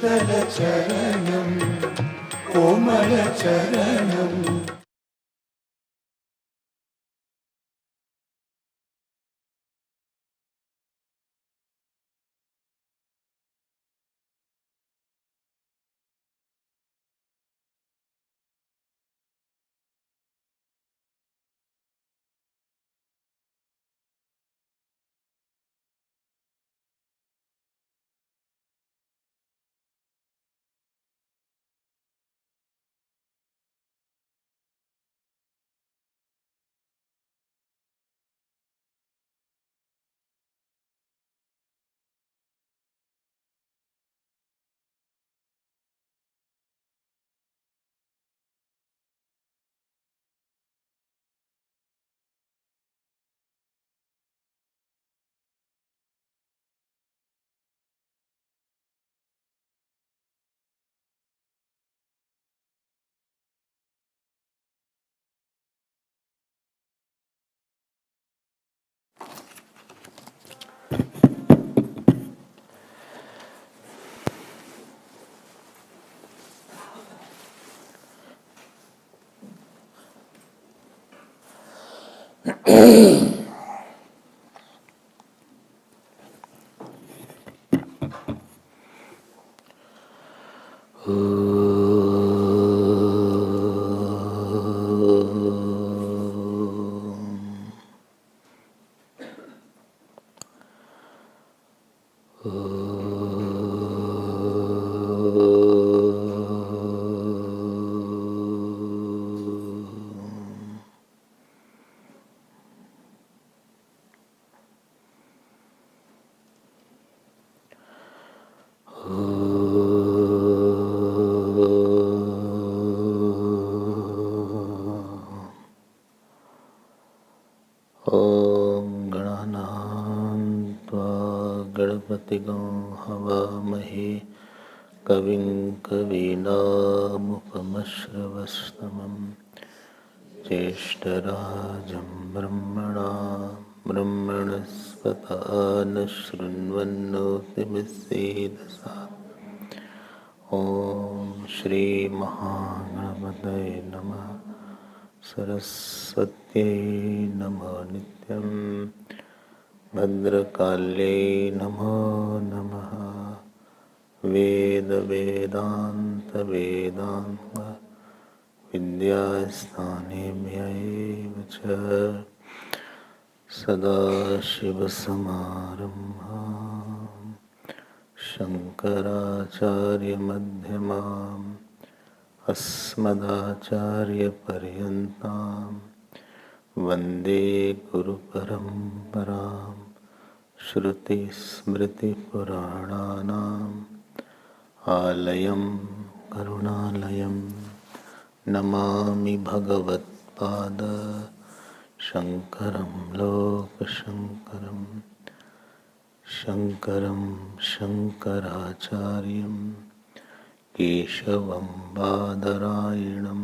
चरणं कोमल चरणं हवामहे कविं कवीनामुपमश्रवस्तमं ज्येष्ठराजं ब्रह्मणस्पत न शृण्वन्नोतिभिस्सीदसादनं। ॐ श्री महागणपतये नमः। सरस्वत्यै नमः नित्यं। भद्रकाल्यै नमो नमः। वेद वेदांत वेदांग विद्यास्थानेभ्यैव च सदाशिवसमारम्भां शङ्कराचार्यमध्यमाम् अस्मदाचार्यपर्यन्तां वन्दे गुरुपरम्परां। श्रुतिस्मृतिपुराणानाम् आलयं करुणालयं नमामि भगवत्पाद शङ्करं लोकशङ्करं। शङ्करं शङ्कराचार्यं केशवं बादरायणं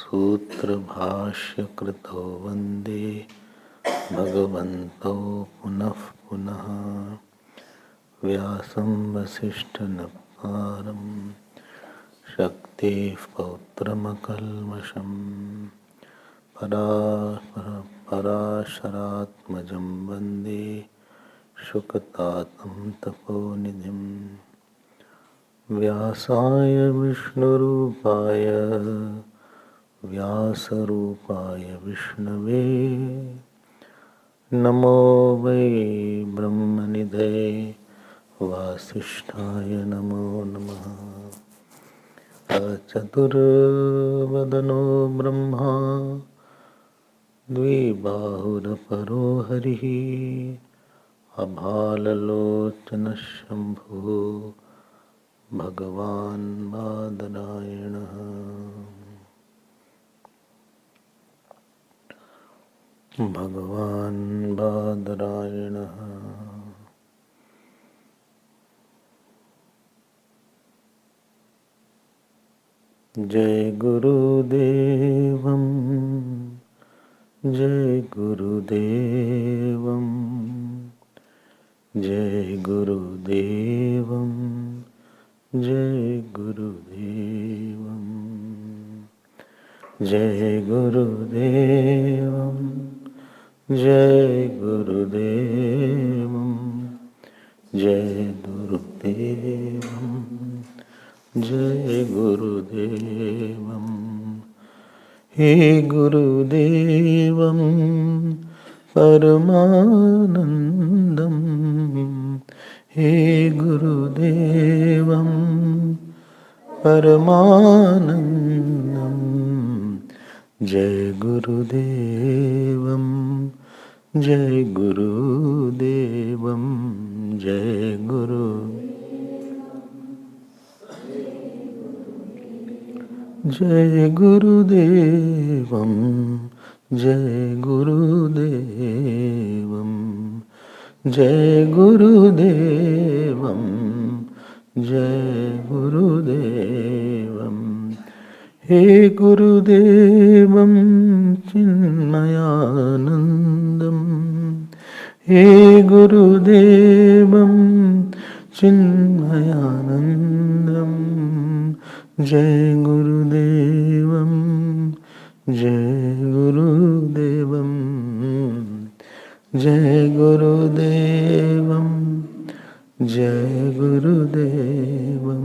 सूत्रभाष्यकृतो वन्दे भगवन्तौ पुनः पुनः। व्यासं वसिष्ठनप्तारं शक्तेः पौत्रमकल्मषं पराशरात्मजं वन्दे शुकतातं तपोनिधिं। व्यासाय विष्णुरूपाय व्यासरूपाय विष्णवे नमो वै ब्रह्मनिधये वासिष्ठाय नमो नमः। चतुर्वदनो ब्रह्मा द्विबाहुरपरो हरिः अभाललोचनः शम्भुः भगवान् बादरायणः। भगवान् बादरायणः। जय गुरुदेवं जय गुरुदेवं जय गुरुदेवं जय गुरुदेवम। जय गुरुदेवम। जय गुरुदेवम। जय गुरुदेवम। जय गुरुदेवम। हे गुरुदेवम परमानंदम। हे गुरुदेवम परमानंदम। जय गुरुदेवम। जय गुरुदेवम। जय गुरु। जय गुरुदेवम। जय गुरुदेवम। जय गुरुदेवम। जय गुरुदेवम। हे गुरुदेवम चिन्मयानंदम। हे गुरुदेवम चिन्मयानंदम। जय गुरुदेवम। जय गुरुदेवम। जय गुरुदेवम। जय गुरुदेवम।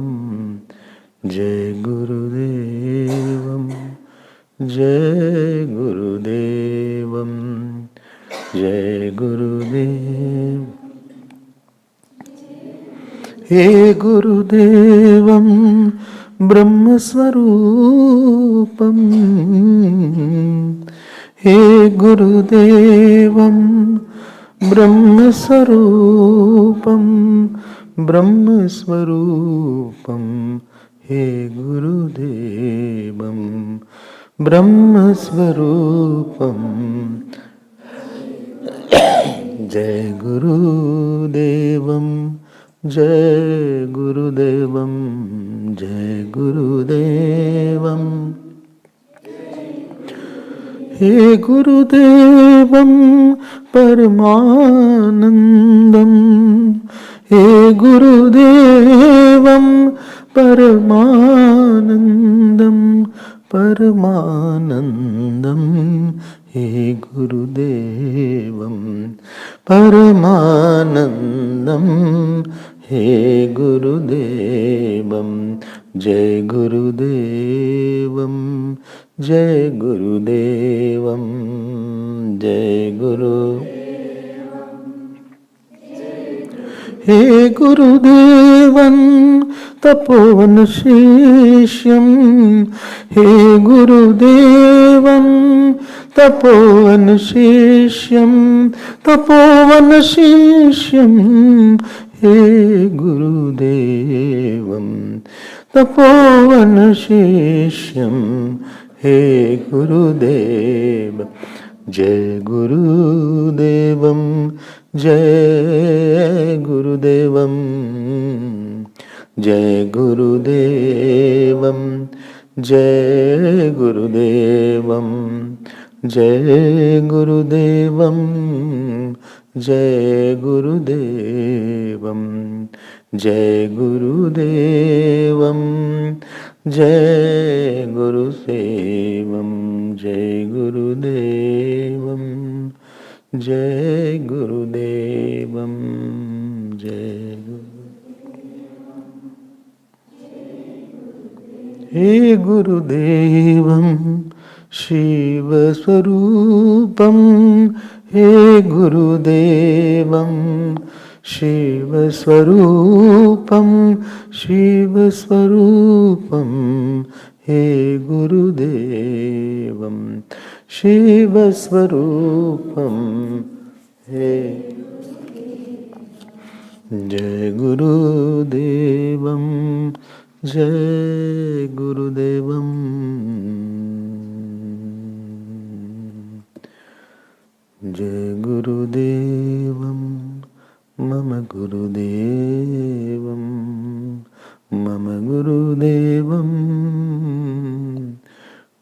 जय गुरुदेवम। जय गुरुदेवम। जय गुरुदेव। हे गुरुदेवम ब्रह्मस्वरूपम। हे गुरुदेवम ब्रह्मस्वरूपम। ब्रह्मस्वरूपम। हे गुरुदेवम ब्रह्मस्वरूपम। जय गुरुदेवम। जय गुरुदेवम। जय गुरुदेवम। हे गुरुदेवम परमानंदम। हे गुरुदेवम परमानंदम। परमानंदम। हे गुरुदेवम परमानंदम। हे गुरुदेवम। जय गुरुदेवम। जय गुरुदेवम। जय गुरु। हे गुरुदेवं तपोवन शिष्यं। हे गुरुदेवं तपोवन शिष्यं। तपोवन शिष्यं। हे गुरुदेवं तपोवन शिष्यं। हे गुरुदेव। जय गुरुदेवं। जय गुरुदेवं। जय गुरुदेवं। जय गुरुदेवं। जय गुरुदेवं। जय गुरुदेवं। जय गुरुदेवं। जय गुरुदेवं। जय गुरुदेवं। जय गुरुदेवं। जय हे गुरुदेवं शिवस्वरूपं। हे गुरुदेवं शिवस्वरूपं। शिवस्वरूपं। हे गुरुदेवं शिवस्वरूपं। हे जय गुरुदेवं। जय गुरुदेवं। जय गुरुदेवं मम गुरुदेवं। मम गुरुदेवं।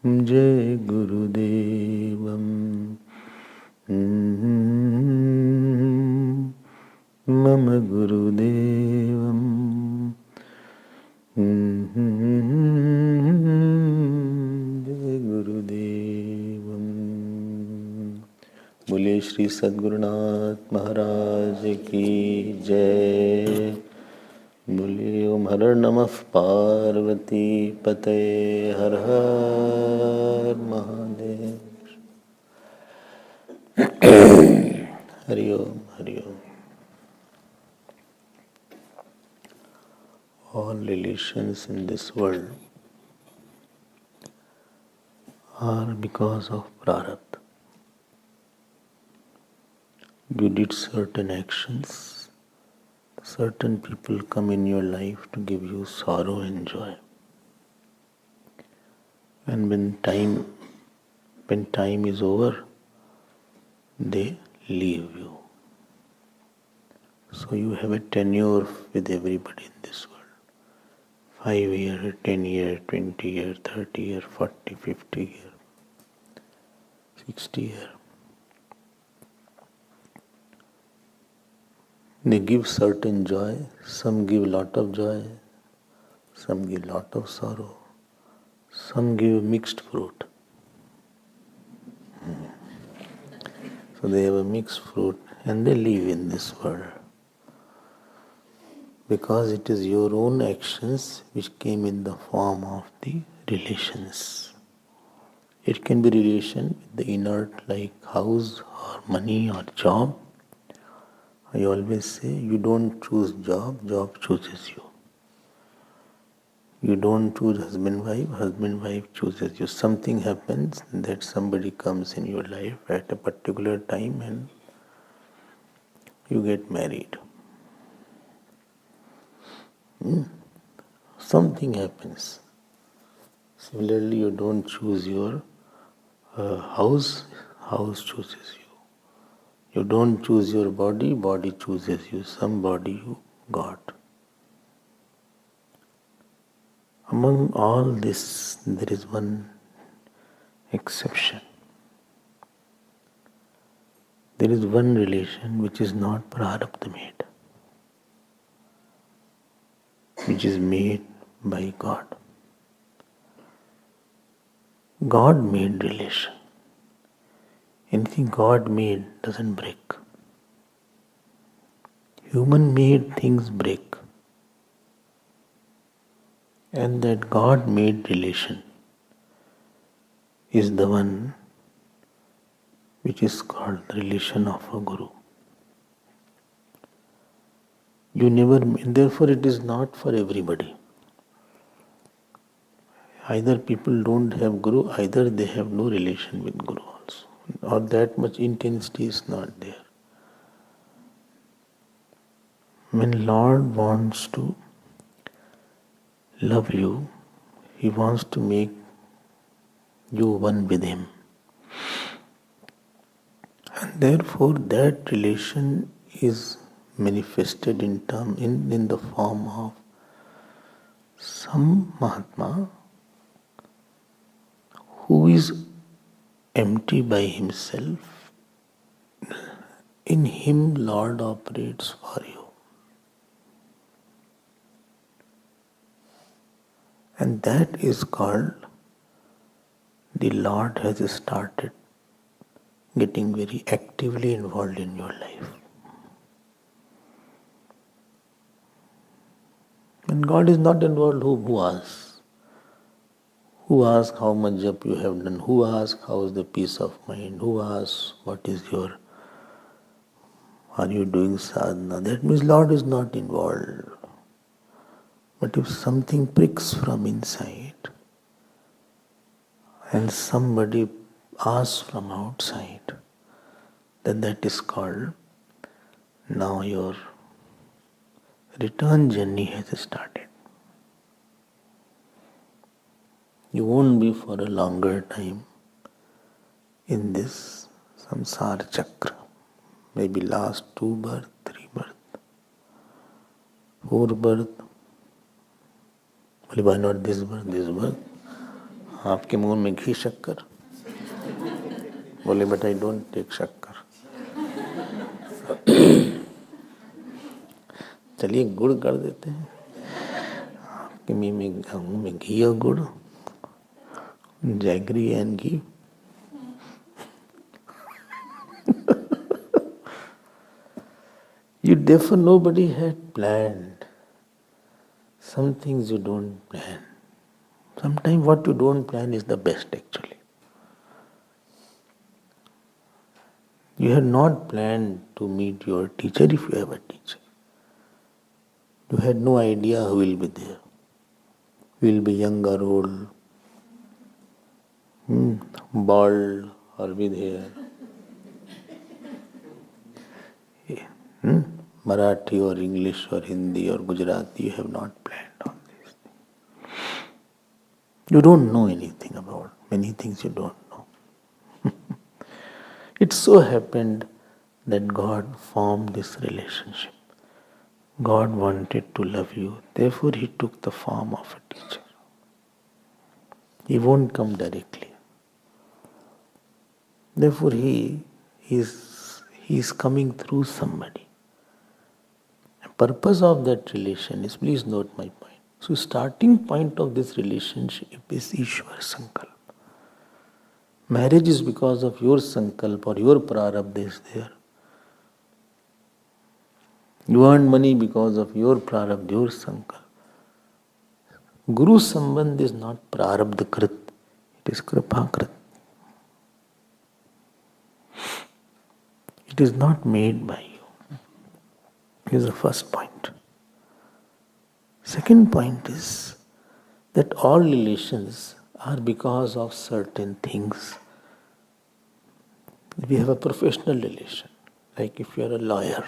जय गुरुदेवं। मम गुरुदेवं। जय गुरुदेवम। बोले श्री सद्गुरुनाथ महाराज की जय। बोले ओम हर नमः पार्वती पते हर हर महादेव। हरि ओम हरि ओम। All relations in this world are because of prarabdha. You did certain actions, certain people come in your life to give you sorrow and joy. And when time is over, they leave you. So you have a tenure with everybody in this world. 5 year, 10 year, 20 year, 30 year, 40, 50 year, 60 year. They give certain joy, some give lot of joy, some give lot of sorrow, some give mixed fruit. So they have a mixed fruit and they live in this world. Because it is your own actions which came in the form of the relations. It can be relation with the inert like house or money or job. I always say you don't choose job, job chooses you. You don't choose husband wife chooses you. Something happens that somebody comes in your life at a particular time and you get married. Something happens. Similarly, you don't choose your house, house chooses you. You don't choose your body, body chooses you. Some body you got. Among all this, there is one exception. There is one relation which is not prarabdha made, which is made by God. God made relation. Anything God made doesn't break. Human made things break. And that God made relation is the one which is called the relation of a guru. Therefore it is not for everybody. Either people don't have guru, either they have no relation with guru also. Or that much intensity is not there. When Lord wants to love you, He wants to make you one with Him. And therefore that relation is manifested in the form of some Mahatma who is empty by himself. In him Lord operates for you. And that is called the Lord has started getting very actively involved in your life. When God is not involved, who asks? Who asks how much jap you have done? Who asks how is the peace of mind? Who asks are you doing sadhana? That means Lord is not involved. But if something pricks from inside and somebody asks from outside, then that is called now your return journey has started. You won't be for a longer time in this samsara chakra. Maybe last 2 birth, 3 birth, 4 birth. Well, why not this birth, this birth? आपके मुंह में घी शक्कर. बोले but I don't take शक्कर. चलिए गुड़ कर देते हैं. कि मैं घी और गुड़, jaggery and ghee. Therefore nobody had planned. Some things you don't plan. Sometimes what you don't plan is the best actually. You had not planned to meet your teacher if you have a teacher. You had no idea who will be there. Will be young or old, bald or with hair, Marathi or English or Hindi or Gujarati. You have not planned all these things. You don't know anything about many things you don't know. It so happened that God formed this relationship. God wanted to love you, therefore He took the form of a teacher. He won't come directly. Therefore He is coming through somebody. The purpose of that relation is, please note my point. So starting point of this relationship is Ishwar Sankalp. Marriage is because of your Sankalp or your Prarabdha is there. You earn money because of your Prarabdha, your Sankalp. Guru Sambandh is not Prarabdha Krit, it is Kripa Krit. It is not made by you. This is the first point. Second point is that all relations are because of certain things. We have a professional relation, like if you are a lawyer.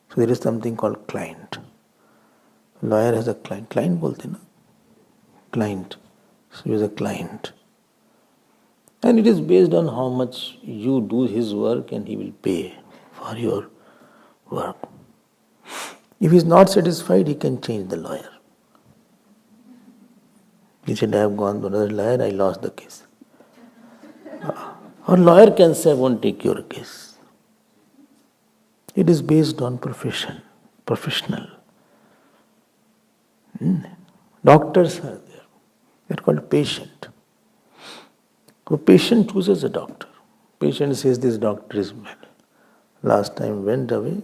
So there is something called client. Lawyer has a client. Client bolte na? Client. So he is a client. And it is based on how much you do his work and he will pay for your work. If he is not satisfied, he can change the lawyer. He said, I have gone to another lawyer, I lost the case. Or lawyer can say, I won't take your case. It is based on profession, professional. Doctors are there. They are called patient. So patient chooses a doctor. Patient says this doctor is well. Last time went away,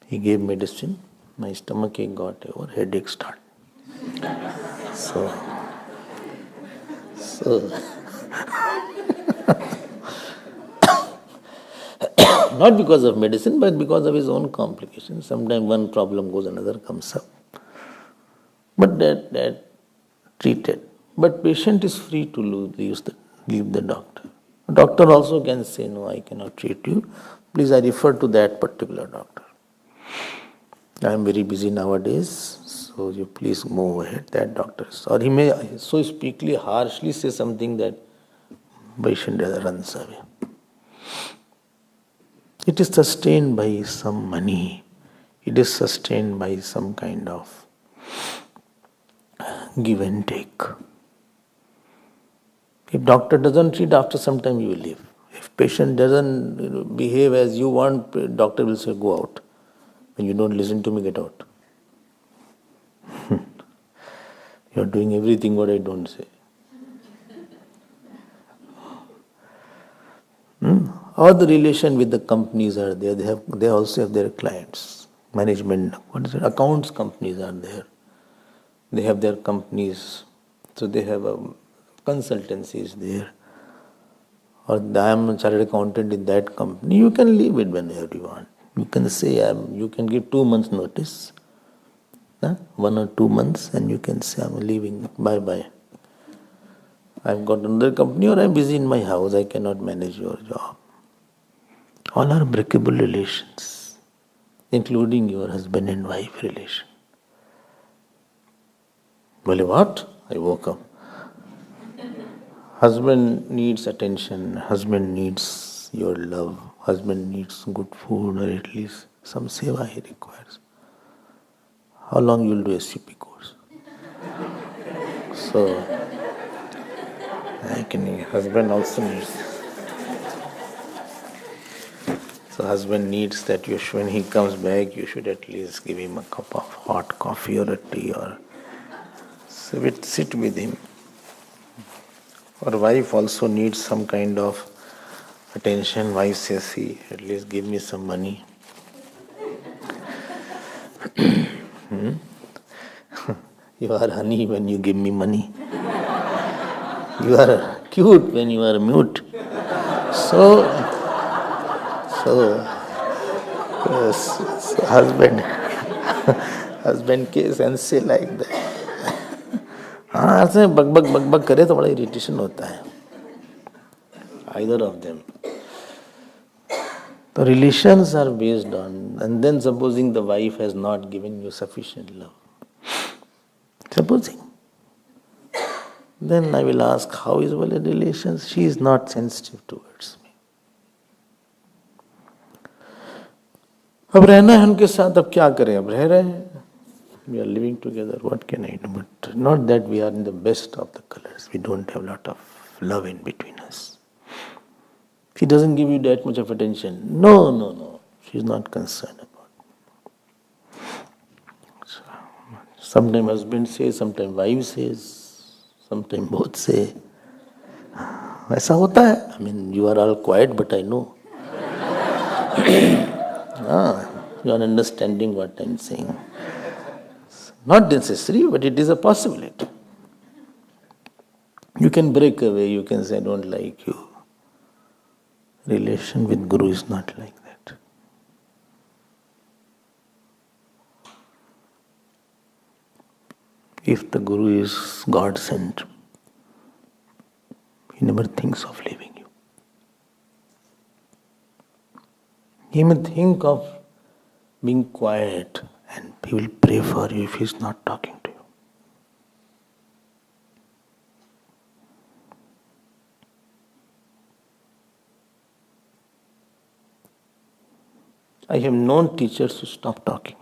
he gave medicine, my stomach ache got over, headache started. So not because of medicine, but because of his own complications. Sometimes one problem goes, another comes up. But that treated. But patient is free to leave the doctor. Doctor also can say, no, I cannot treat you. Please, I refer to that particular doctor. I am very busy nowadays, so you please move ahead, that doctor. Or he may so speakly, harshly say something that patient runs away. It is sustained by some money. It is sustained by some kind of give and take. If doctor doesn't treat, after some time you will leave. If patient doesn't behave as you want, doctor will say, go out. When you don't listen to me, get out. You are doing everything what I don't say. Or the relation with the companies are there. They also have their clients. Management, accounts companies are there. They have their companies. So they have consultancies there. Or I am a chartered accountant in that company. You can leave it whenever you want. You can say, you can give 2 months notice. 1 or 2 months, and you can say, I'm leaving. Bye-bye. I've got another company or I'm busy in my house. I cannot manage your job. All are breakable relations, including your husband and wife relation. Well, what? I woke up. Husband needs attention. Husband needs your love. Husband needs good food, or at least some seva he requires. How long you will do a CP course? So, husband also needs. So husband needs that when he comes back, you should at least give him a cup of hot coffee or a tea or sit with him. Or wife also needs some kind of attention. Wife says, see, at least give me some money. You are honey when you give me money. You are cute when you are mute. So husband के sense से like that. हाँ ऐसे बक करे तो बड़ा irritation होता है. Either of them. The relations are based on, and then supposing the wife has not given you sufficient love. Supposing. Then I will ask, how is our relations? She is not sensitive towards me. अब रहना है उनके साथ, अब क्या करें, अब रह रहे हैं. We are living together, what can I do? But not that we are in the best of the colors. We don't have a lot of love in between us. She doesn't give you that much of attention. No. She is not concerned about it. So, sometimes husband says, sometimes wife says, sometimes both say. ऐसा होता है. I mean, you are all quiet, but I know. You are understanding what I am saying. Not necessary, but it is a possibility. You can break away, you can say, I don't like you. Relation with Guru is not like that. If the Guru is God sent, he never thinks of leaving you. He may think of being quiet and he will pray for you if he is not talking to you. I have known teachers who stop talking.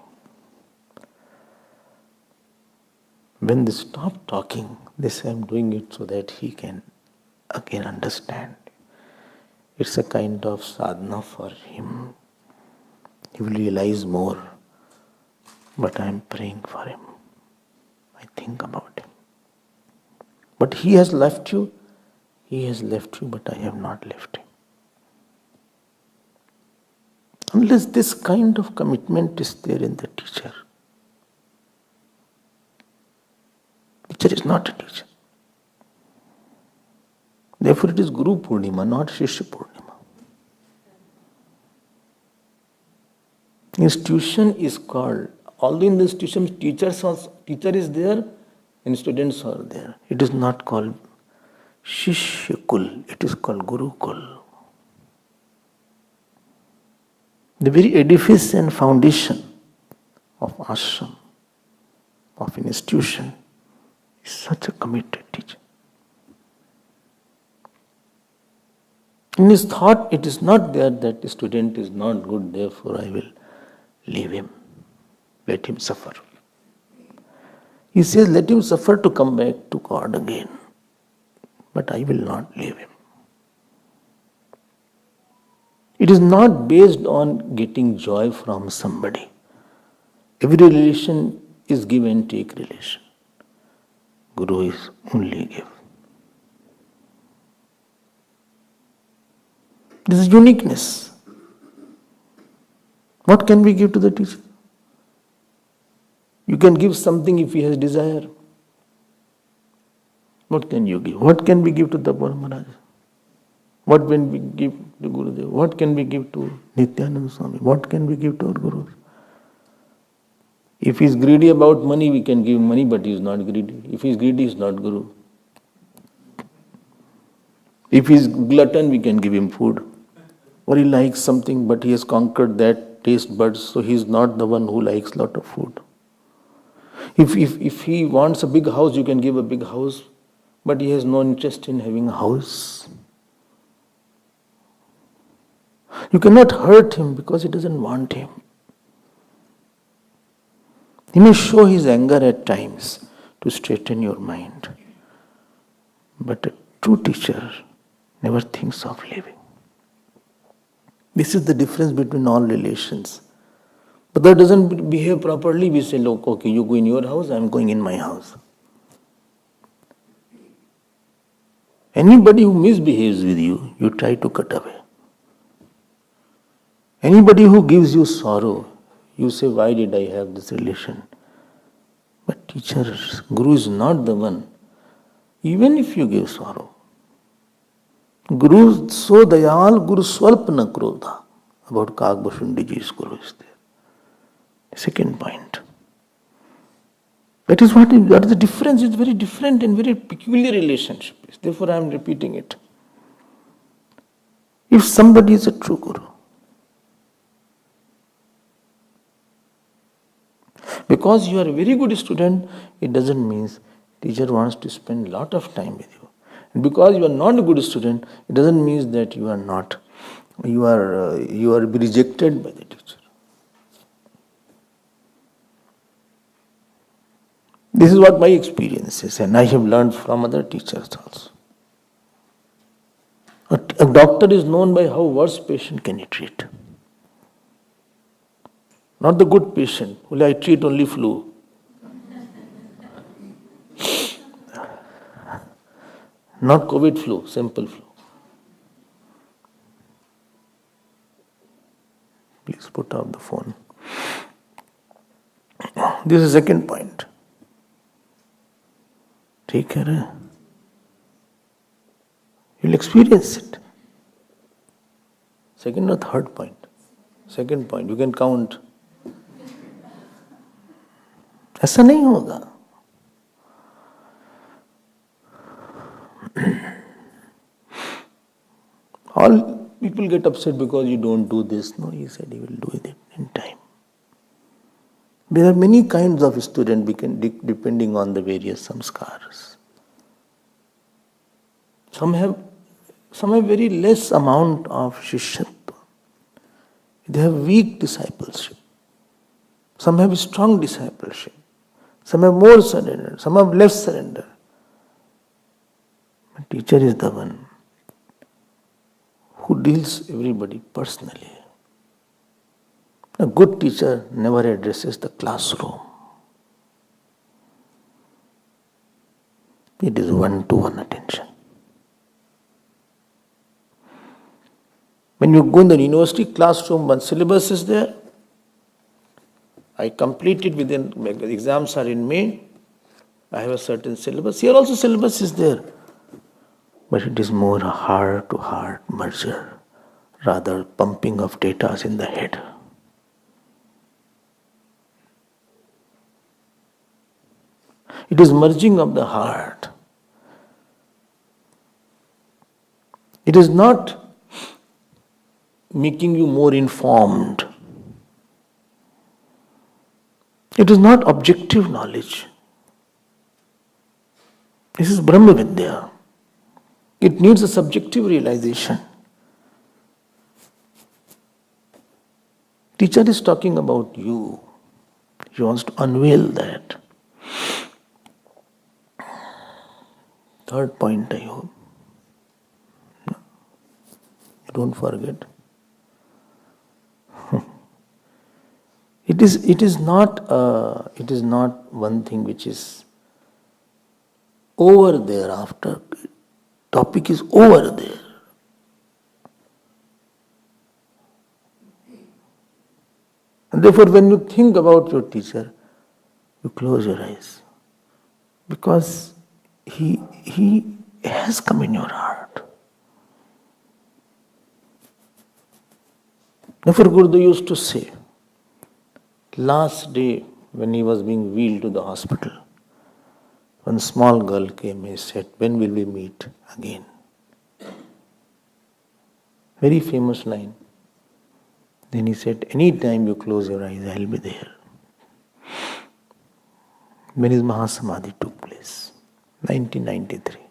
When they stop talking, they say, I'm doing it so that he can again understand. It's a kind of sadhana for him. He will realize more. But I am praying for him. I think about him. But he has left you. He has left you, but I have not left him. Unless this kind of commitment is there in the teacher. Teacher is not a teacher. Therefore it is Guru Purnima, not Shishya Purnima. Institution is called, although in the institution teacher is there and students are there. It is not called Shishya Kul, it is called Guru Kul. The very edifice and foundation of ashram, of an institution, is such a committed teacher. In his thought, it is not there that the student is not good, therefore I will leave him, let him suffer. He says, let him suffer to come back to God again, but I will not leave him. It is not based on getting joy from somebody. Every relation is give and take relation. Guru is only give. This is uniqueness. What can we give to the teacher? You can give something if he has desire. What can you give? What can we give to the Maharaj? What can we give to Gurudev? What can we give to Nityananda Swami? What can we give to our Gurus? If he is greedy about money, we can give money, but he is not greedy. If he is greedy, he is not Guru. If he is glutton, we can give him food. Or he likes something, but he has conquered that taste buds, so he is not the one who likes lot of food. If he wants a big house, you can give a big house, but he has no interest in having a house. You cannot hurt him because he doesn't want him. He may show his anger at times to straighten your mind. But a true teacher never thinks of leaving. This is the difference between all relations. But that doesn't behave properly. We say, look, okay, you go in your house, I'm going in my house. Anybody who misbehaves with you, you try to cut away. Anybody who gives you sorrow, you say, why did I have this relation? But teacher, Guru is not the one. Even if you give sorrow. Guru so dayal, Guru swalpna krodha. About Kagbashundi ji's Guru is there. Second point. That is what the difference is, very different and very peculiar relationship. Therefore I am repeating it. If somebody is a true Guru, because you are a very good student, it doesn't mean teacher wants to spend a lot of time with you. And because you are not a good student, it doesn't mean that you are rejected by the teacher. This is what my experience is, and I have learned from other teachers also. A doctor is known by how worse patient can he treat. Not the good patient. Will I treat only flu? Not COVID flu, simple flu. Please put off the phone. This is the second point. Take care. You'll experience it. Second or third point? Second point, you can count. ऐसा नहीं होगा. All people get upset because you don't do this. No, he said he will do it in time. There are many kinds of students depending on the various samskaras. Some have very less amount of shishyatva. They have weak discipleship. Some have strong discipleship. Some have more surrender. Some have less surrender. But teacher is the one who deals everybody personally. A good teacher never addresses the classroom. It is one-to-one attention. When you go in the university classroom, one syllabus is there. I completed within, the exams are in May. I have a certain syllabus. Here also syllabus is there. But it is more a heart-to-heart merger, rather pumping of data in the head. It is merging of the heart. It is not making you more informed. It is not objective knowledge. This is Brahma Vidya. It needs a subjective realization. Teacher is talking about you. He wants to unveil that. Third point, I hope. No. You don't forget. It is not one thing which is over there after. Topic is over there. And therefore, when you think about your teacher, you close your eyes. Because he has come in your heart. Therefore, Gurudev used to say, last day when he was being wheeled to the hospital, one small girl came and said, when will we meet again? Very famous line. Then he said, any time you close your eyes, I will be there. When his Mahasamadhi took place, 1993.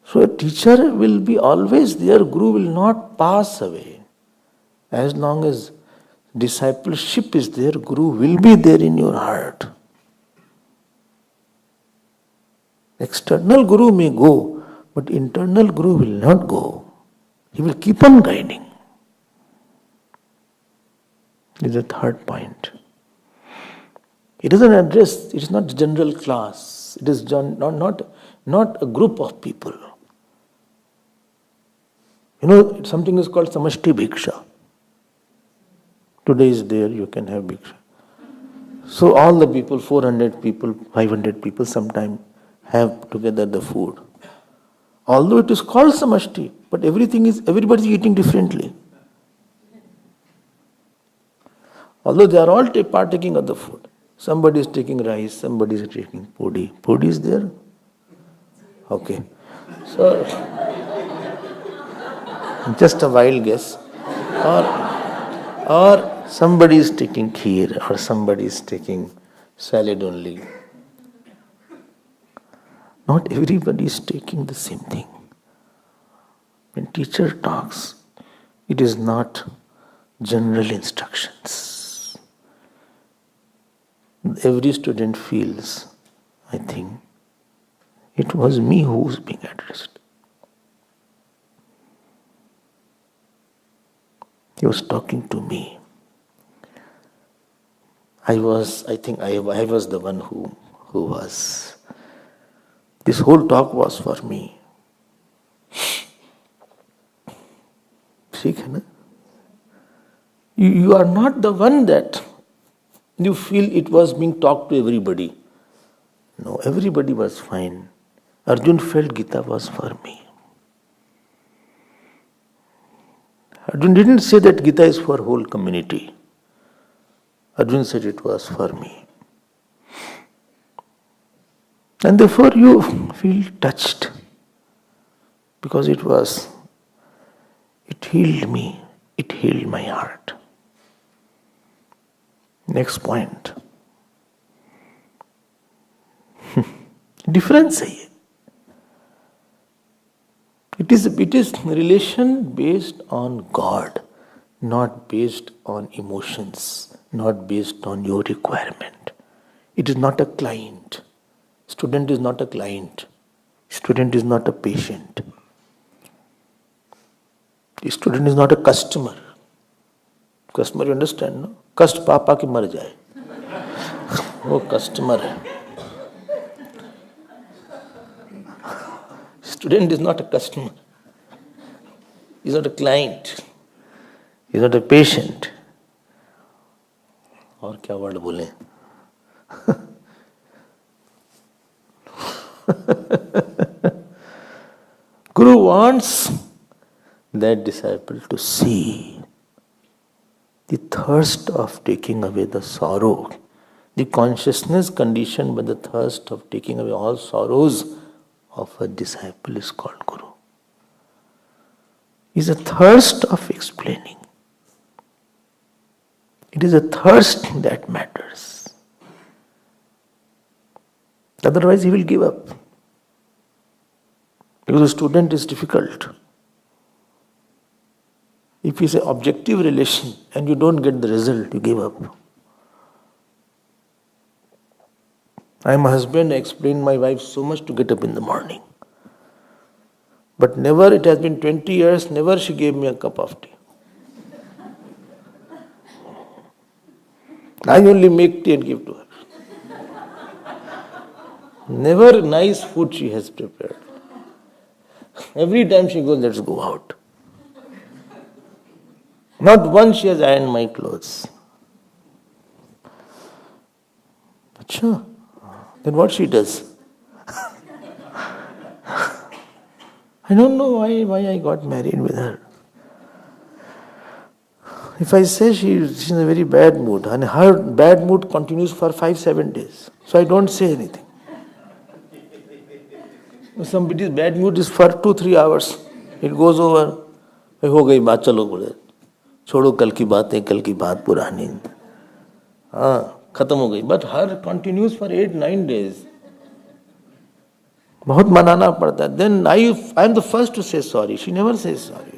So a teacher will be always there, Guru will not pass away. As long as discipleship is there, Guru will be there in your heart. External Guru may go, But internal Guru will not go. He will keep on guiding. This is the third point. It is an address, it is not general class. It is not a group of people. Something is called Samashti Bhiksha. Today is there, you can have Bhiksha. So all the people, 400 people, 500 people sometime have together the food. Although it is called Samashti, but everybody is eating differently. Although they are all partaking of the food. Somebody is taking rice, somebody is taking podi. Podi is there? Okay. So, just a wild guess. Or somebody is taking kheer, or somebody is taking salad only. Not everybody is taking the same thing. When teacher talks, it is not general instructions. Every student feels, I think, it was me who was being addressed. He was talking to me. I think I was the one who was. This whole talk was for me. You are not the one that you feel it was being talked to everybody. No, everybody was fine. Arjun felt Gita was for me. Arjun didn't say that Gita is for whole community. Arjun said it was for me. And therefore you feel touched. Because it healed me. It healed my heart. Next point. Difference है ये. It is relation based on God, not based on emotions, not based on your requirement. It is not a client. Student is not a client. Student is not a patient. The student is not a customer. Customer, you understand, no? कष्ट पापा के मर जाए वो customer है. Student is not a customer. He is not a client. He is not a patient. और क्या word बोले? Guru wants that disciple to see the thirst of taking away the sorrow, the consciousness conditioned by the thirst of taking away all sorrows of a disciple is called Guru. It is a thirst of explaining. It is a thirst that matters. Otherwise he will give up. Because a student is difficult. If you say objective relation and you don't get the result, you give up. I am a husband, I explained my wife so much to get up in the morning. But never, it has been 20 years, never she gave me a cup of tea. I only make tea and give to her. Never nice food she has prepared. Every time she goes, let's go out. Not once she has ironed my clothes. Achha. Then what she does? I don't know why I got married with her. If I say she's in a very bad mood, and her bad mood continues for 5-7 days, so I don't say anything. Somebody's bad mood is for 2-3 hours. It goes over. हो गई बात, चलो बोले छोड़ो कल की बातें, कल की बात पुरानी. हाँ, खत्म हो गई. But her continues for 8-9 days. बहुत मनाना पड़ता है. Then I am the first to say sorry. She never says sorry.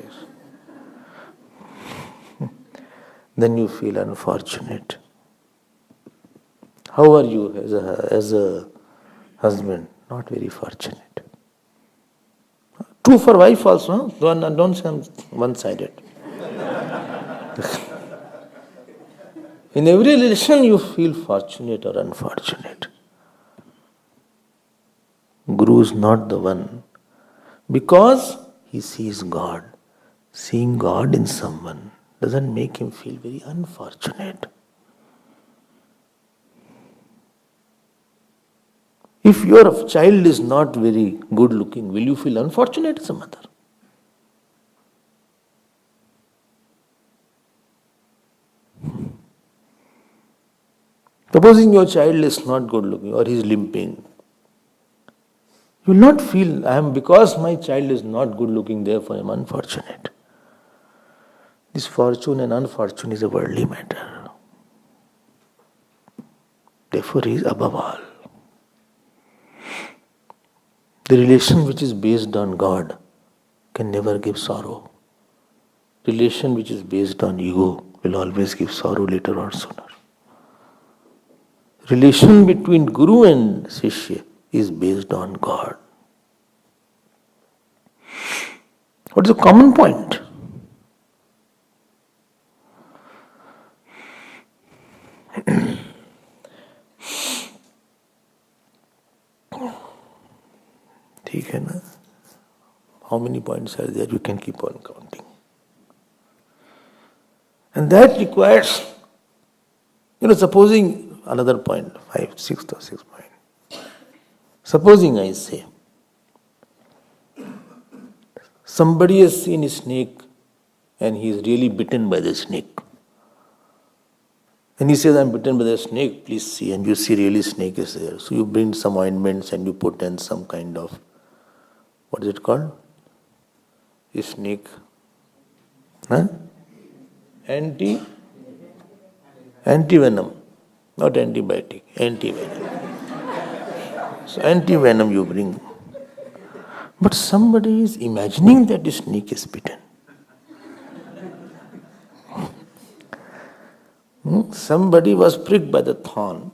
Then you feel unfortunate. How are you as a husband? Not very fortunate. True for wife also, huh? Don't say I'm one-sided. In every relation you feel fortunate or unfortunate. Guru is not the one because he sees God. Seeing God in someone doesn't make him feel very unfortunate. If your child is not very good looking, will you feel unfortunate as a mother? Supposing your child is not good looking or he is limping, you will not feel, because my child is not good looking, therefore I am unfortunate. This fortune and unfortune is a worldly matter. Therefore he is above all. The relation which is based on God can never give sorrow. Relation which is based on ego will always give sorrow later or sooner. Relation between Guru and Shishya is based on God. What is the common point? ठीक है ना? How many points are there? You can keep on counting. And that requires, supposing another point, sixth point. Supposing I say, somebody has seen a snake and he is really bitten by the snake. And he says, I'm bitten by the snake, please see. And you see really snake is there. So you bring some ointments and you put in some kind of, what is it called? A snake. Huh? Anti-venom. Not antibiotic, anti-venom. So anti-venom you bring. But somebody is imagining that the snake is bitten. Somebody was pricked by the thorn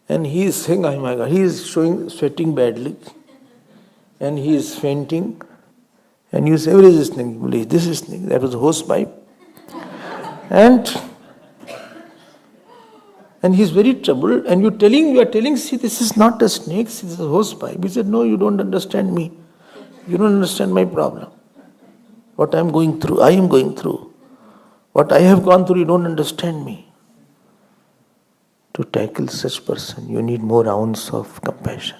and he is saying, oh my God, he is sweating badly and he is fainting and you say, where is this snake? This is snake. That was a hose pipe. And he is very troubled and you are telling, see, this is not a snake, this is a hose pipe. He said, no, you don't understand me. You don't understand my problem. What I am going through. What I have gone through, you don't understand me. To tackle such person, you need more ounce of compassion.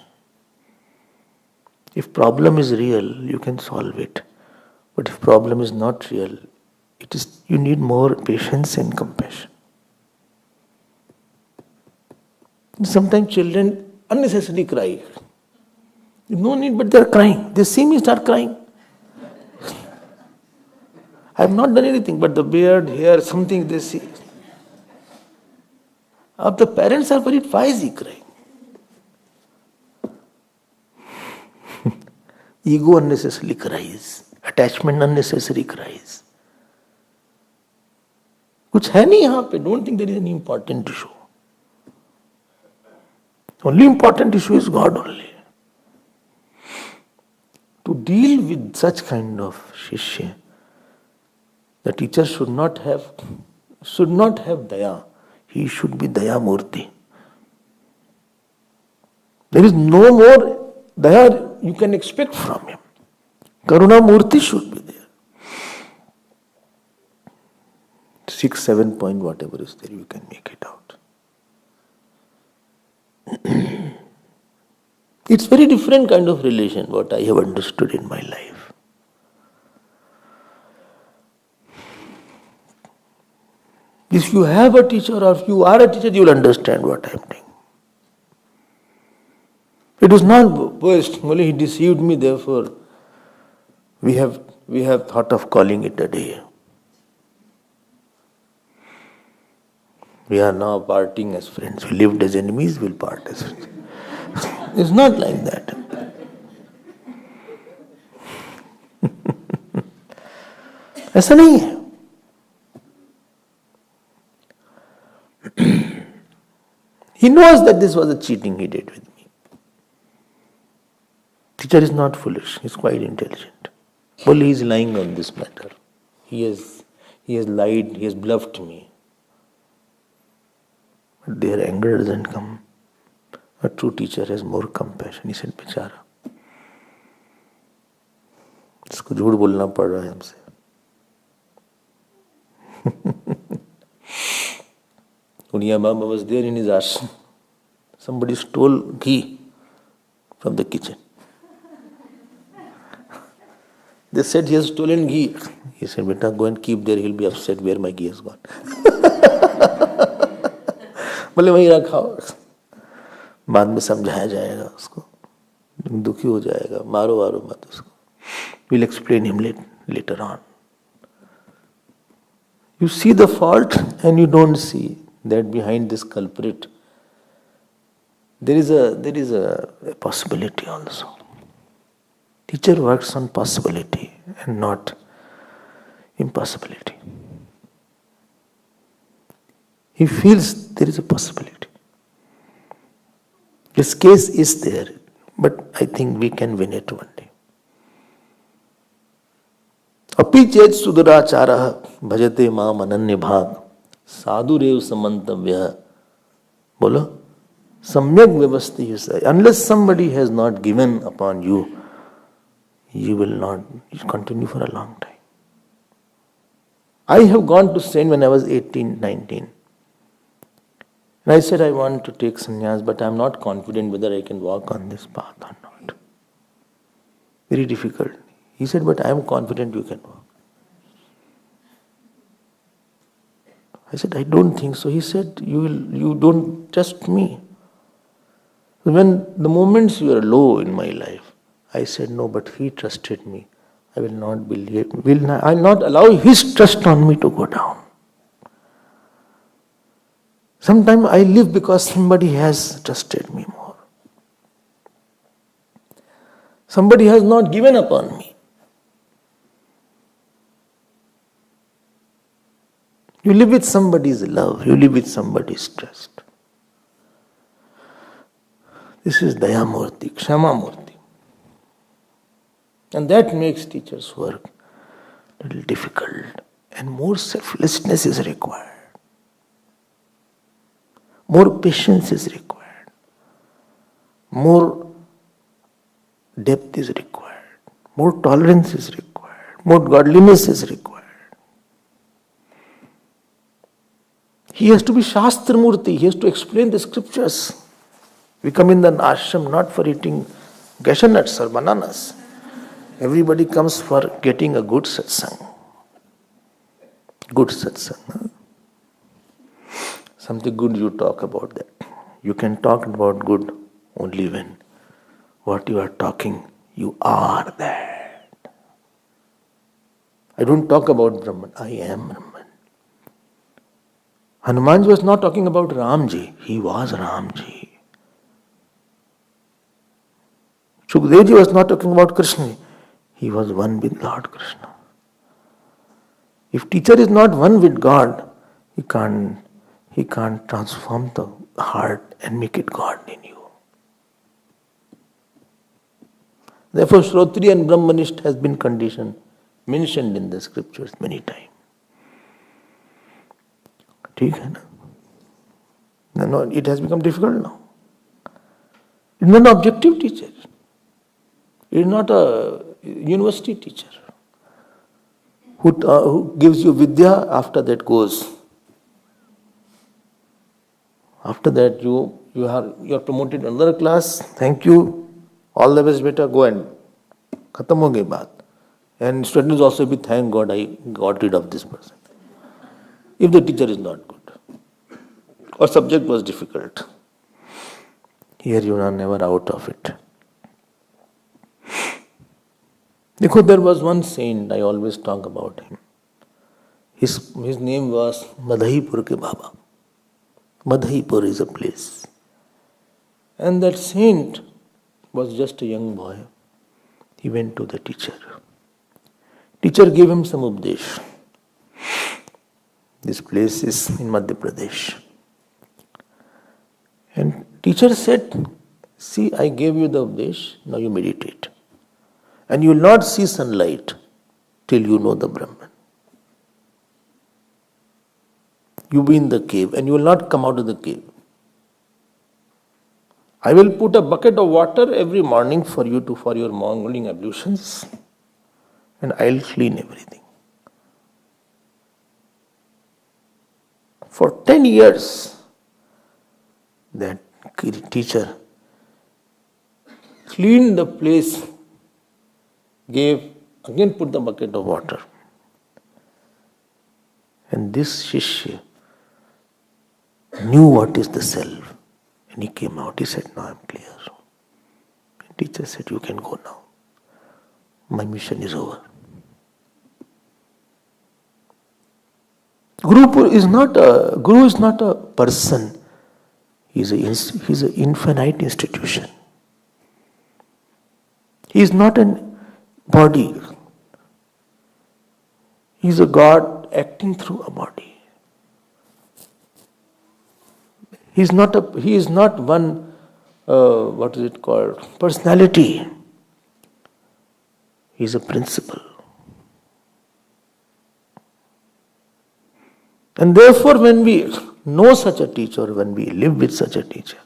If problem is real, you can solve it. But if problem is not real, you need more patience and compassion. Sometimes children unnecessarily cry. No need, but they are crying. They see me start crying. I have not done anything, but the beard, hair, something they see. The parents are worried, why is he crying? Ego unnecessarily cries. Attachment unnecessarily cries. कुछ है नहीं यहाँ पे. Don't think there is any important issue. Only important issue is God only. To deal with such kind of shishya, the teacher should not have daya. He should be daya murti. There is no more daya you can expect from him. Karuna murti should be there. 6, 7 point, whatever is there, you can make it out. It's very different kind of relation, what I have understood in my life. If you have a teacher or if you are a teacher, you will understand what I am doing. It is not boast, only he deceived me, therefore we have thought of calling it a day. We are now parting as friends. We lived as enemies, we will part as friends. It's not like that. ऐसा नहीं है. He knows that this was a cheating he did with me. Teacher is not foolish, he is quite intelligent. Only he is lying on this matter. He has lied, he has bluffed me. But their anger doesn't come. A true teacher has more compassion. He said, बेचारा, इसको झूठ बोलना पड़ रहा है हमसे. Purnima Baba was there in his ashram. Somebody stole ghee from the kitchen. They said he has stolen ghee. He said, beta, go and keep there, he'll be upset where my ghee has gone. बोले वहीं रखा हो, बाद में समझाया जाएगा उसको, दुखी हो जाएगा, मारो वारो मत उसको. We'll explain him later on. You see the fault and you don't see that behind this culprit there is a possibility also. Teacher works on possibility and not impossibility. He feels there is a possibility. This case is there, but I think we can win it one day. अपि चेत् सुदुराचारः भजते माम अनन्य भाग साधुरेव समन्तव्यः. बोलो, सम्यक व्यवस्थित. Unless somebody has not given upon you, you will not continue for a long time. I have gone to Saint when I was 18, 19. And I said, I want to take sannyas, but I am not confident whether I can walk on this path or not. Very difficult. He said, but I am confident you can walk. I said, I don't think so. He said, you don't trust me. When the moments you are low in my life, I said, no, but he trusted me. I will not believe, I will not allow his trust on me to go down. Sometimes I live because somebody has trusted me more. Somebody has not given upon me. You live with somebody's love, you live with somebody's trust. This is Daya Murti, Kshama Murti. And that makes teachers' work a little difficult, and more selflessness is required. More patience is required. More depth is required. More tolerance is required. More godliness is required. He has to be Shastra Murti. He has to explain the scriptures. We come in the ashram not for eating cashew nuts or bananas. Everybody comes for getting a good satsang. Good satsang. Huh? Something good you talk about that. You can talk about good only when what you are talking, you are that. I don't talk about Brahman. I am Brahman. Hanumanji was not talking about Ramji. He was Ramji. Shukadevji was not talking about Krishna. He was one with Lord Krishna. If teacher is not one with God, he can't transform the heart and make it God in you. Therefore, Shrotri and Brahmanist has been mentioned in the scriptures many times. ठीक है ना? No, it has become difficult now. It is not an objective teacher. It is not a university teacher who gives you vidya, after that goes. After that you are promoted another class. Thank you. All the best, beta. Go and khatam ho gayi baat. And students also be, thank God I got rid of this person. If the teacher is not good or subject was difficult, here you are never out of it. Because there was one saint, I always talk about him. His name was Madhaipur ke Baba. Madhaipur is a place. And that saint was just a young boy. He went to the teacher. Teacher gave him some updesh. This place is in Madhya Pradesh. And teacher said, see, I gave you the updesh, now you meditate. And you will not see sunlight till you know the Brahman. You be in the cave and you will not come out of the cave. I will put a bucket of water every morning for your morning ablutions, and I will clean everything. For 10 years, that teacher cleaned the place, again put the bucket of water. And this Shishya knew what is the self. And he came out, he said, now I am clear. The teacher said, you can go now. My mission is over. Guru is not a person. He's an infinite institution. He is not a body. He is a God acting through a body. He is not one, personality. He is a principle. And therefore, when we know such a teacher, when we live with such a teacher,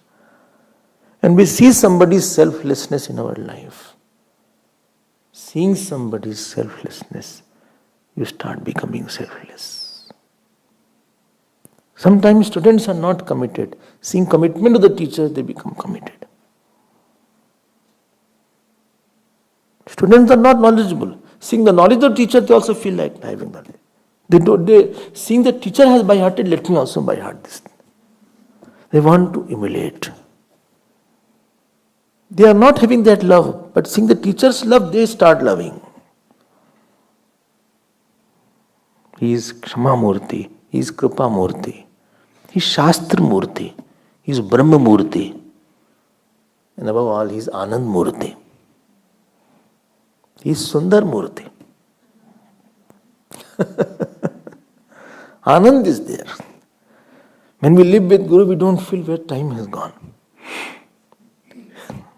and we see somebody's selflessness in our life, seeing somebody's selflessness, you start becoming selfless. Sometimes students are not committed. Seeing commitment to the teacher, they become committed. Students are not knowledgeable. Seeing the knowledge of the teacher, they also feel like having knowledge. Seeing the teacher has by hearted, let me also by heart this. They want to emulate. They are not having that love, but seeing the teacher's love, they start loving. He is Kshama Murti, he is Kripa Murti, he is Shastra Murti, he is Brahma Murti, and above all, he is Anand Murti. He is Sundar Murti. Anand is there. When we live with Guru, we don't feel where time has gone.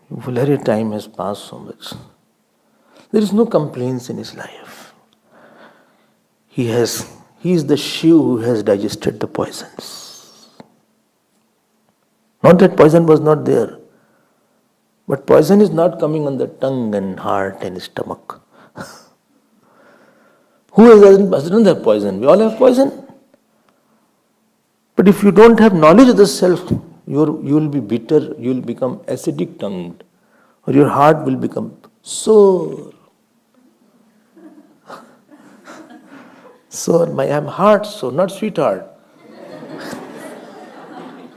Very time has passed so much. There is no complaints in his life. He is the Shiv who has digested the poisons. Not that poison was not there, but poison is not coming on the tongue and heart and stomach. Who doesn't have poison? We all have poison. But if you don't have knowledge of the self, you will be bitter, you will become acidic tongued, or your heart will become sore. Sore, I am heart sore, not sweetheart.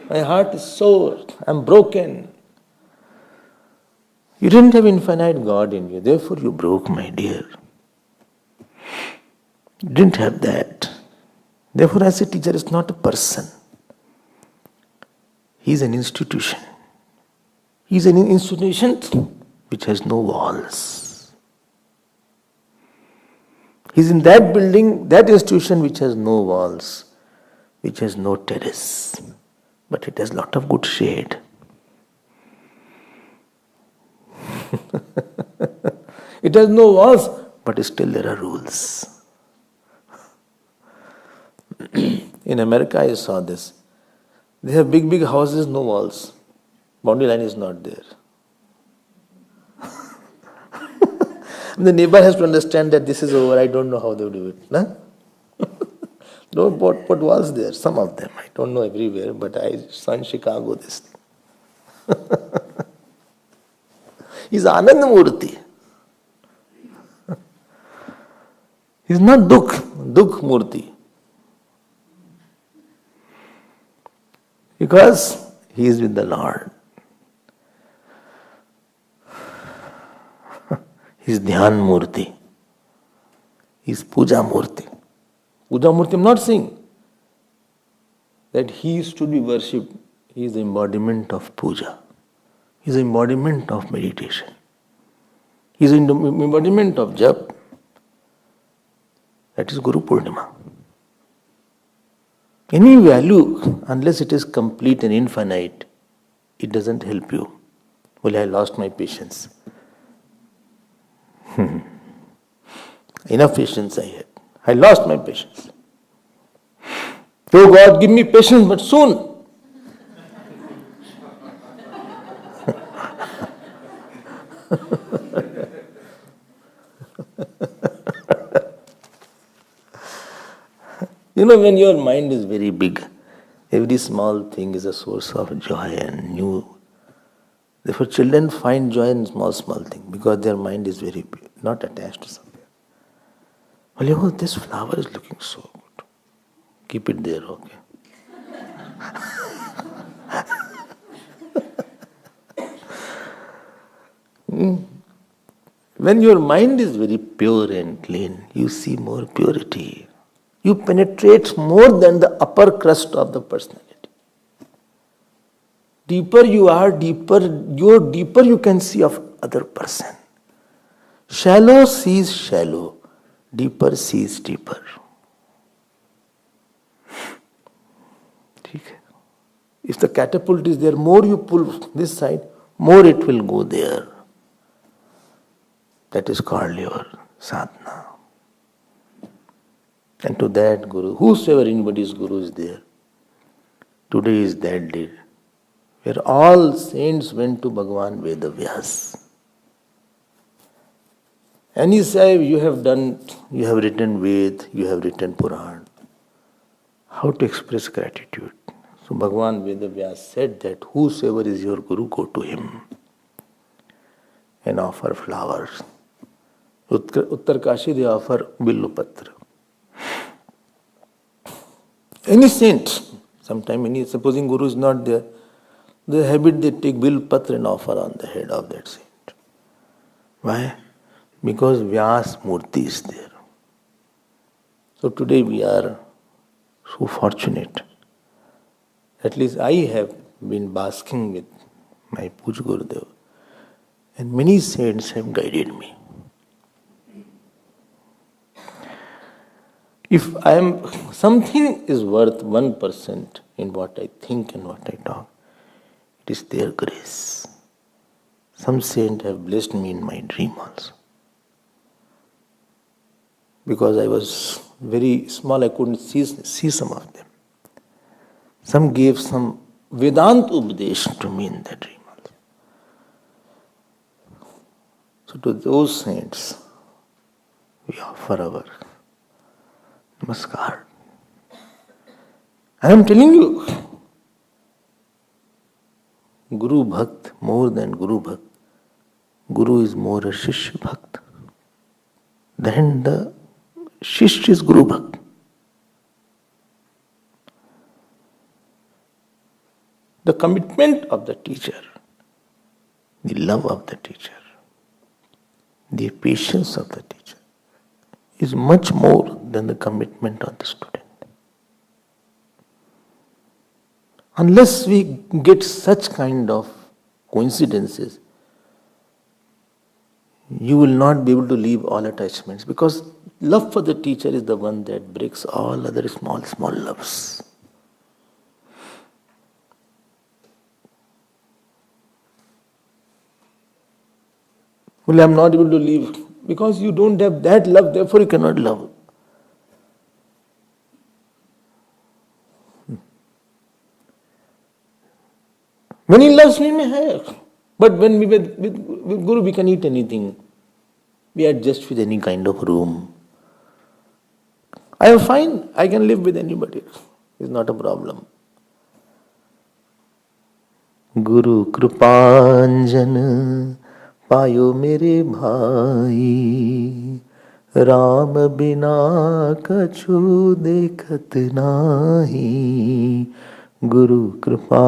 My heart is sore, I am broken. You didn't have infinite God in you, therefore you broke, my dear. You didn't have that. Therefore, as a teacher is not a person. He is an institution. He is an institution which has no walls. He is in that building, that institution which has no walls, which has no terrace, but it has a lot of good shade. It has no walls, but still there are rules. In America, I saw this. They have big, big houses, no walls. Boundary line is not there. The neighbor has to understand that this is over. I don't know how they do it. Nah? Don't put walls there. Some of them. I don't know everywhere, but I saw in Chicago this. He's Ananda Murti. He's not Dukh Murti. Because he is with the Lord. He is Dhyan Murti. He is Puja Murti. Puja Murti, I am not saying that he is to be worshipped. He is the embodiment of puja. He is the embodiment of meditation. He is the embodiment of jap. That is Guru Purnima. Any value, unless it is complete and infinite, it doesn't help you. Well, I lost my patience. Enough patience I had. I lost my patience. Oh God, give me patience, but soon. When your mind is very big, every small thing is a source of joy and new. Therefore, children find joy in small things because their mind is very big, not attached to something. Well, this flower is looking so good. Keep it there, okay? When your mind is very pure and clean, you see more purity. You penetrate more than the upper crust of the personality. Deeper you are, deeper you can see of other person. Shallow sees shallow, deeper sees deeper. If the catapult is there, more you pull this side, more it will go there. That is called your sadhana. And to that Guru, whosoever anybody's Guru is there, today is that day, where all saints went to Bhagavan Vedavyas. And he said, you have written Ved, you have written Puran. How to express gratitude? So Bhagavan Vedavyas said that whosoever is your Guru, go to him and offer flowers. Uttarkashi, they offer Billupatra. Any saint, supposing Guru is not there, the habit they take Billupatra and offer on the head of that saint. Why? Because Vyas Murti is there. So today we are so fortunate. At least I have been basking with my Puj Gurudev, and many saints have guided me. If something is worth 1% in what I think and what I talk, it is their grace. Some saints have blessed me in my dream also. Because I was very small, I couldn't see some of them. Some gave some Vedanta Upadesh to me in that dream also. So to those saints, we offer our Namaskar. I am telling you, Guru Bhakt, more than Guru Bhakt, Guru is more a Shishya Bhakt. Then the Shishya is Guru Bhakt. The commitment of the teacher, the love of the teacher, the patience of the teacher is much more than the commitment of the student. Unless we get such kind of coincidences, you will not be able to leave all attachments, because love for the teacher is the one that breaks all other small loves. Well, I am not able to leave because you don't have that love, therefore you cannot love. Many loves we may have, but when we were with Guru, we can eat anything. We adjust with any kind of room. I am fine, I can live with anybody. It's not a problem. Guru Krupanjan पायो मेरे भाई, राम बिना कछु देखत नाही, Guru Kripa.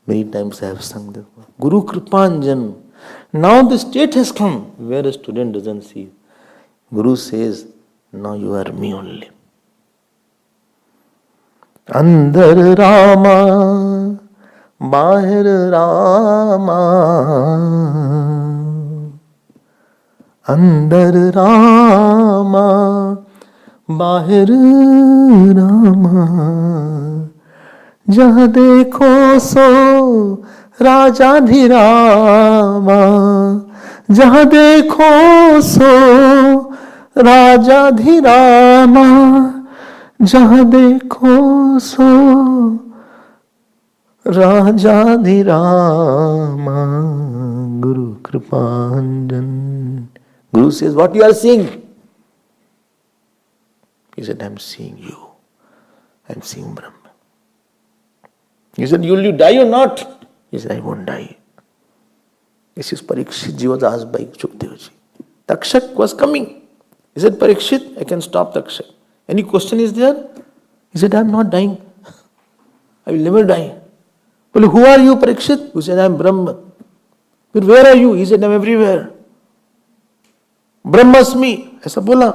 Many times I have sung the Guru Kripanjan. Now the state has come where a student doesn't see. Guru says, now you are me only. Andar Rama, Bahir Rama, Andar Rama, Bahir Rama, जहाँ देखो सो राजाधिरामा, जहाँ देखो सो राजाधिरामा, जहाँ देखो सो राजाधिरामा, Guru Kripanjan. Guru says, what you are seeing? He said, I am seeing you. I am seeing Brahma. He said, will you die or not? He said, I won't die. This is Parikshit Ji was asked by Shukdev Ji. Takshak was coming. He said, Parikshit, I can stop Takshak. Any question is there? He said, I am not dying. I will never die. Well, who are you, Parikshit? He said, I am Brahma. But where are you? He said, I am everywhere. Brahmasmi. ऐसा बोला.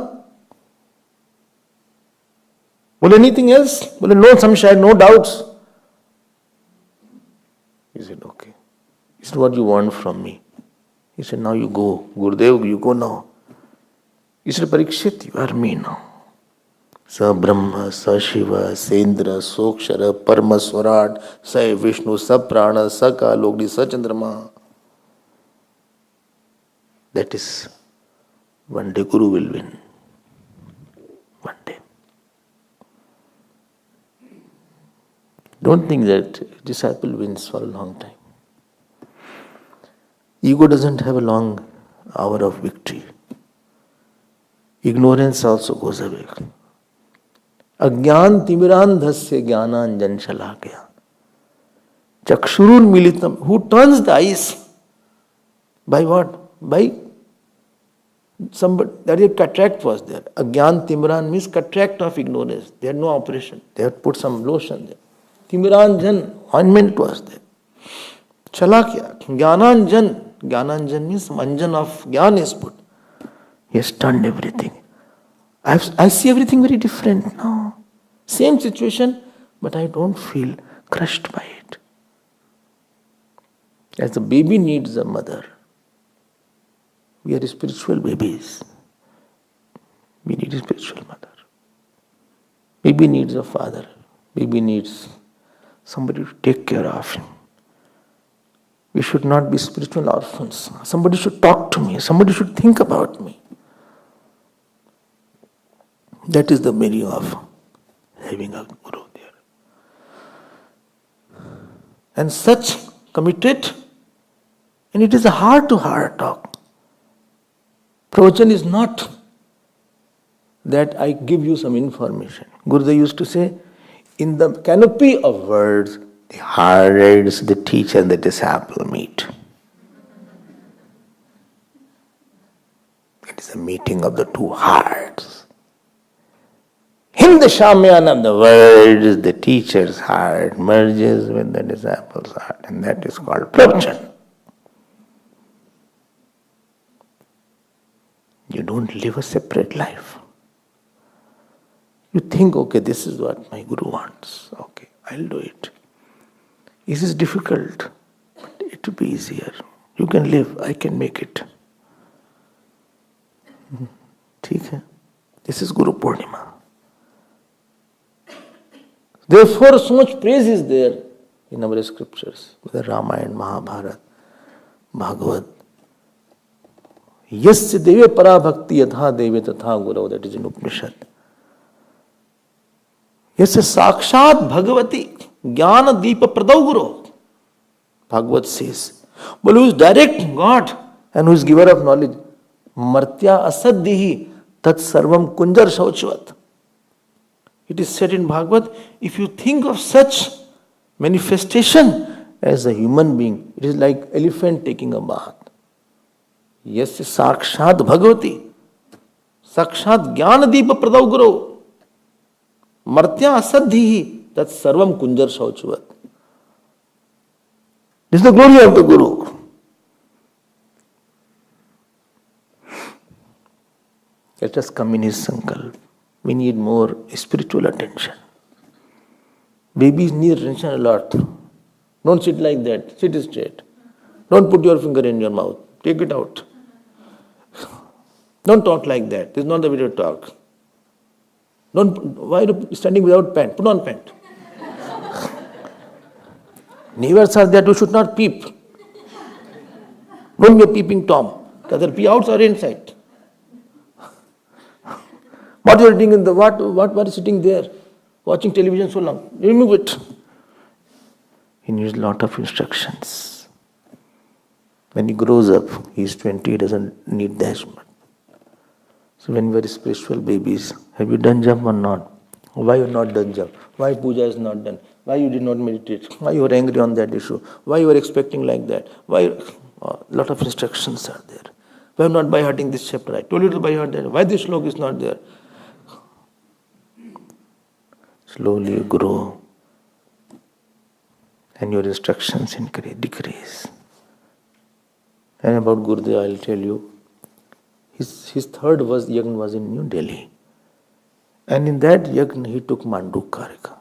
Well, anything else? Well, no samshaya, no doubts. He said, okay. He said, what do you want from me? He said, now you go. Gurudev, you go now. He said, Parikshit, you are me now. Sa Brahma, Sa Shiva, Sa Indra, Sokshara, Parma Swarat, Sa Vishnu, Sa Prana, Sa Kalogni, Sa Chandrama. That is, one day Guru will win. One day. Don't think that disciple wins for a long time. Ego doesn't have a long hour of victory. Ignorance also goes away. Agyan timirandhasya jnananjan shalakya. Chakshurun militam. Who turns the eyes? By what? By somebody. That is cataract was there. Agyan timiran means cataract of ignorance. They had no operation. They had put some lotion there. Timiranjan, ointment was there. Chalakya, Jnananjan. Jnananjan means manjan of Jnana is put. He has turned everything. I see everything very different now. Same situation, but I don't feel crushed by it. As the baby needs a mother, we are spiritual babies. We need a spiritual mother. Baby needs a father. Baby needs somebody to take care of him. We should not be spiritual orphans. Somebody should talk to me. Somebody should think about me. That is the meaning of having a Guru there. And such committed, and it is a heart-to-heart talk. Pravachan is not that I give you some information. Gurudev used to say, in the canopy of words, the hearts, the teacher and the disciple meet. It is a meeting of the two hearts. In the Shamyana of the words, the teacher's heart merges with the disciple's heart, and that is called pravachan. You don't live a separate life. You think, okay, this is what my Guru wants. Okay, I'll do it. This is difficult, but it will be easier. You can live, I can make it. ठीक है? This is Guru Purnima. Therefore, so much praise is there in our scriptures, whether Ramayana, Mahabharata, Bhagavad. Yasya deve para bhakti yatha deve tatha guru, that is in Upanishad. Yasya sakshat bhagavati jnana deepa pradau guru. Bhagavad says, but who is direct God and who is giver of knowledge? Martya asaddihi tat sarvam kunjar shauchvat. It is said in Bhagavad, if you think of such manifestation as a human being, it is like elephant taking a bath. Yasya sakshat bhagavati, sakshat jnana deepa pradau guru, martya asaddihi tat sarvam kunjar shauchvat. This is the glory of the Guru. Let us come in his sankalp. We need more spiritual attention. Babies need attention a lot. Don't sit like that. Sit straight. Don't put your finger in your mouth. Take it out. Don't talk like that. This is not the way to talk. Why are you standing without pant? Put on pant. Neighbors are there, you should not peep. Don't be a peeping Tom. Either pee outside or inside. What you are doing in the what is sitting there? Watching television so long. Remove it. He needs a lot of instructions. When he grows up, he is 20, he doesn't need that much. So when we are spiritual babies, have you done jump or not? Why you not done jump? Why puja is not done? Why you did not meditate? Why you are angry on that issue? Why you are expecting like that? Why? A lot of instructions are there. Why not by hearting this chapter? I told you to by heart that. Why this slok is not there? Slowly you grow and your instructions decrease. And about Gurudev, I'll tell you, his third yagna was in New Delhi. And in that yagna, he took Manduk Karika.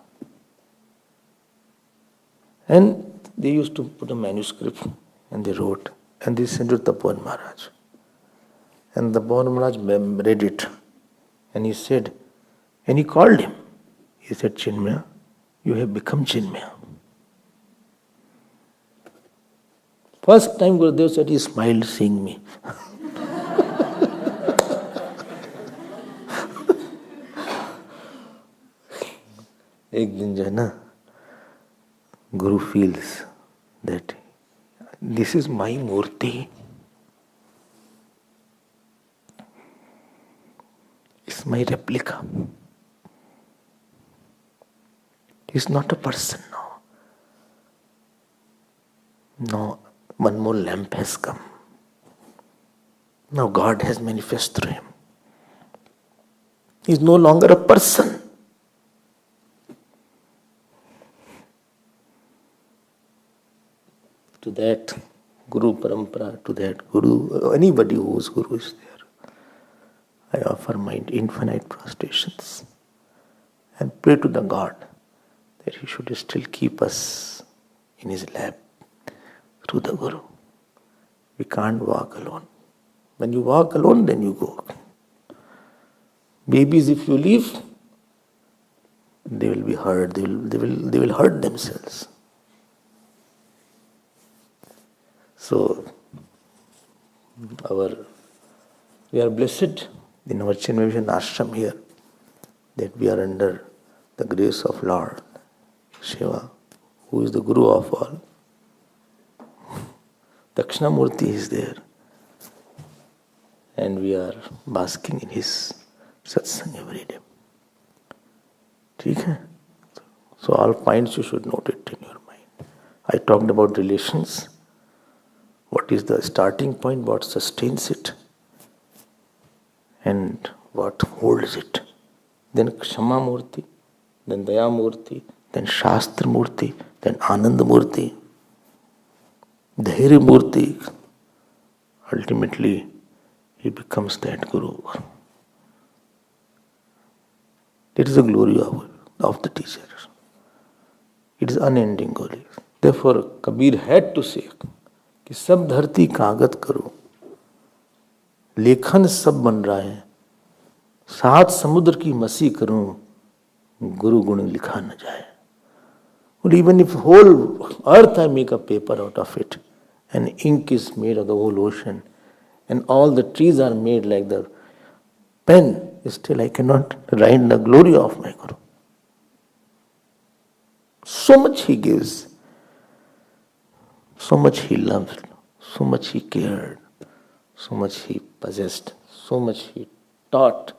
And they used to put a manuscript and they wrote. And they sent it to Tapovan Maharaj. And the Tapovan Maharaj read it. And he said, and he called him. He said, Chinmaya, you have become Chinmaya. First time Gurudev said, he smiled seeing me. एक दिन जो है ना, Guru feels that this is my Murti. It's my replica. He's not a person now. No, one more lamp has come. Now God has manifested through him. He's no longer a person. To that Guru Parampara, to that Guru, anybody whose Guru is there, I offer my infinite prostrations and pray to the God that he should still keep us in his lap through the Guru. We can't walk alone. When you walk alone, then you go. Babies, if you leave, they will be hurt. They will hurt themselves. So, we are blessed in our Chinmaya Mission ashram here that we are under the grace of Lord Shiva, who is the Guru of all. Dakshinamurti is there, and we are basking in his satsang every day. Okay? So all points you should note it in your mind. I talked about relations. What is the starting point, what sustains it, and what holds it. Then Kshama Murti, then Daya Murti, then Shastra Murti, then Ananda Murti, Dhairya Murti. Ultimately, he becomes that Guru. It is the glory of the teacher. It is unending glory. Therefore, Kabir had to say, कि सब धरती कागज करो, लेखन सब बन रहा है, सात समुद्र की मसी करूं, गुरु गुण लिखा न जाए. But even if whole earth I make a paper out of it, and ink is made of the whole ocean, and all the trees are made like the pen, still I cannot write the glory of my Guru. So much he gives. So much he loved, so much he cared, so much he possessed, so much he taught,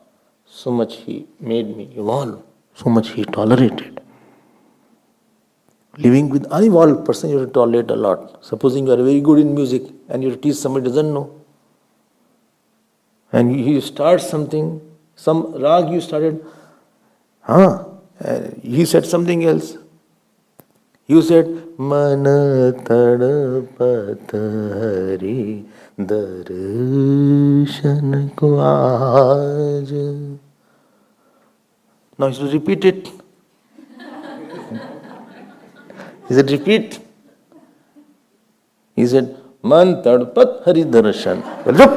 so much he made me evolve, so much he tolerated. Living with unevolved person, you have to tolerate a lot. Supposing you are very good in music and you teach somebody who doesn't know. And you start something, some rag you started, he said something else. You said, Mana tadpat hari darshan ko aaj. Now you should repeat it. He said, repeat. He said, Man tadpat hari darshan. Well, look,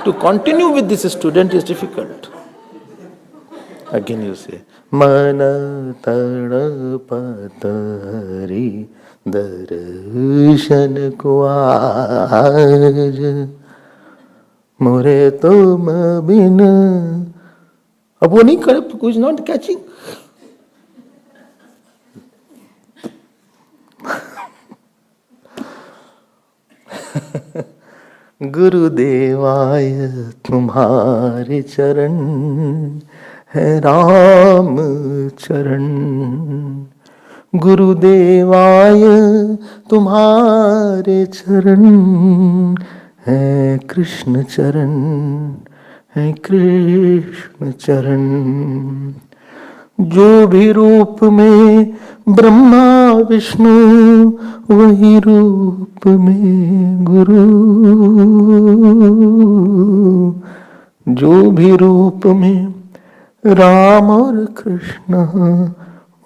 to continue with this student is difficult. Again you say, Mana tadapatari darshan ko aaj मोरे तुम बिन. अब वो नहीं कर, कुछ not catching. गुरुदेवाय तुम्हारे चरण है राम चरण. गुरुदेवाय तुम्हारे चरण है कृष्ण चरण, है कृष्ण चरण. जो भी रूप में ब्रह्मा विष्णु वही रूप में गुरु. जो भी रूप में राम और कृष्ण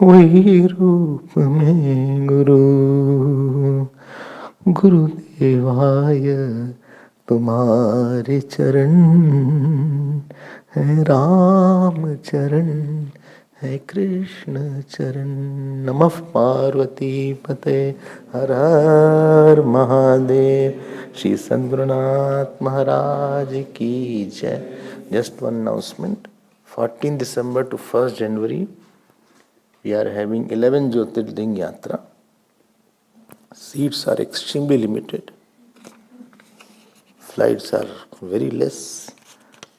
वही रूप में गुरु. गुरुदेवाय तुम्हारे चरण है राम चरण, है कृष्ण चरण. नमः पार्वती पते हर हर महादेव. श्री सद्गुरुनाथ महाराज की जय. Just one announcement. 14 December to 1st January, we are having 11 Jyotirling Yatra. Seats are extremely limited. Flights are very less.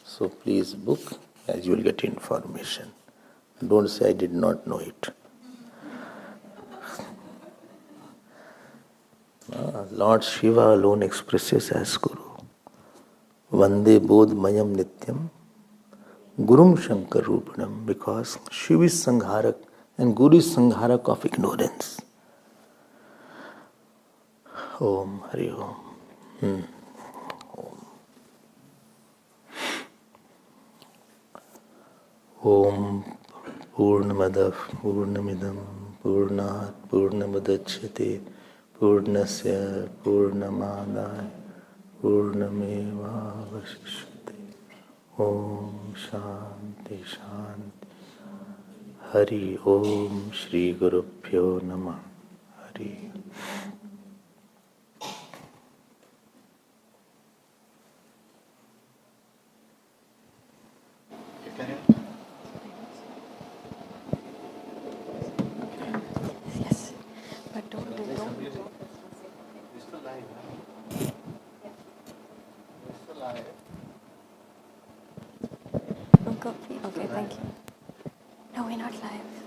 So please book as you will get information. Don't say I did not know it. Lord Shiva alone expresses as Guru. Vande Bodhmayam Nityam Gurum Shankar Rupanam, because Shiva is Sangharak and Guru is Sangharak of ignorance. Om Hari Om. Om Purnimadav Purnamidam Purnat Purnamadachyate Purnasya Purnamadaya Purnameva Vasishyate. Om Shanti Shanti. Hari Om Shri Gurubhyo Namah. Hari. Yes, but don't. Okay, thank you. No, we're not live.